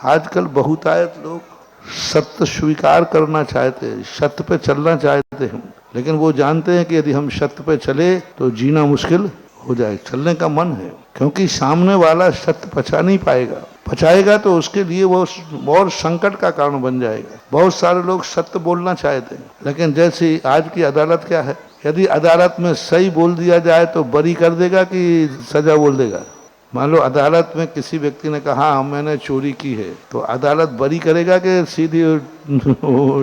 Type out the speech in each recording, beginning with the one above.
आजकल बहुतायत लोग सत्य स्वीकार करना चाहते हैं, सत्य पे चलना चाहते हैं, लेकिन वो जानते हैं कि यदि हम सत्य पे चले तो जीना मुश्किल हो जाए। चलने का मन है, क्योंकि सामने वाला सत्य पचा नहीं पाएगा, पचाएगा तो उसके लिए वो और संकट का कारण बन जाएगा। बहुत सारे लोग सत्य बोलना चाहते हैं, लेकिन जैसे आज की अदालत क्या है, यदि अदालत में सही बोल दिया जाए तो बरी कर देगा कि सजा बोल देगा। मान लो अदालत में किसी व्यक्ति ने कहा मैंने चोरी की है, तो अदालत बरी करेगा कि सीधी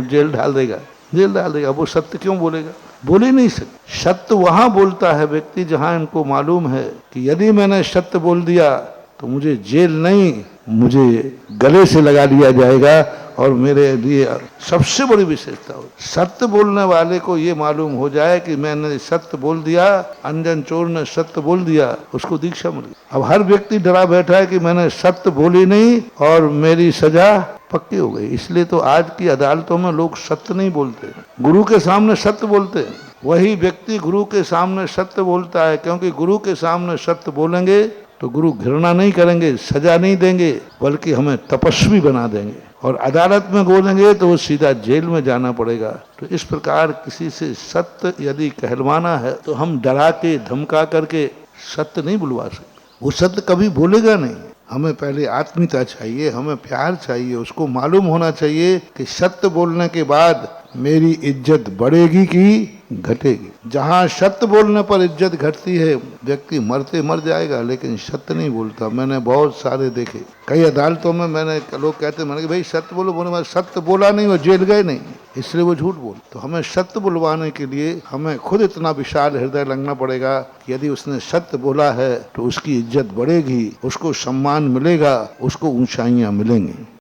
जेल डाल देगा? जेल डाल देगा। वो सत्य क्यों बोलेगा? बोल ही नहीं सकते। सत्य वहां बोलता है व्यक्ति जहां इनको मालूम है कि यदि मैंने सत्य बोल दिया तो मुझे जेल नहीं, मुझे गले से लगा लिया जाएगा। और मेरे लिए सबसे बड़ी विशेषता हो, सत्य बोलने वाले को ये मालूम हो जाए कि मैंने सत्य बोल दिया, अंजन चोर ने सत्य बोल दिया, उसको दीक्षा मिल गई। अब हर व्यक्ति डरा बैठा है कि मैंने सत्य बोली नहीं और मेरी सजा पक्की हो गई। इसलिए तो आज की अदालतों में लोग सत्य नहीं बोलते, गुरु के सामने सत्य बोलते हैं। वही व्यक्ति गुरु के सामने सत्य बोलता है, क्योंकि गुरु के सामने सत्य बोलेंगे तो गुरु घृणा नहीं करेंगे, सजा नहीं देंगे, बल्कि हमें तपस्वी बना देंगे। और अदालत में बोलेंगे तो वो सीधा जेल में जाना पड़ेगा। तो इस प्रकार किसी से सत्य यदि कहलवाना है तो हम डरा के धमका करके सत्य नहीं बुलवा सकते। वो सत्य कभी बोलेगा नहीं। हमें पहले आत्मीयता चाहिए, हमें प्यार चाहिए, उसको मालूम होना चाहिए कि सत्य बोलने के बाद मेरी इज्जत बढ़ेगी कि घटेगी। जहाँ सत्य बोलने पर इज्जत घटती है, व्यक्ति मरते मर जाएगा, लेकिन सत्य नहीं बोलता। मैंने बहुत सारे देखे, कई अदालतों में मैंने लोग कहते मैंने कि भाई सत्य बोलो, बोले मैं सत्य बोला नहीं, वो जेल गए नहीं, इसलिए वो झूठ बोल। तो हमें सत्य बुलवाने के लिए हमें खुद इतना विशाल हृदय लगना पड़ेगा कि यदि उसने सत्य बोला है तो उसकी इज्जत बढ़ेगी, उसको सम्मान मिलेगा, उसको ऊंचाइयां मिलेंगी।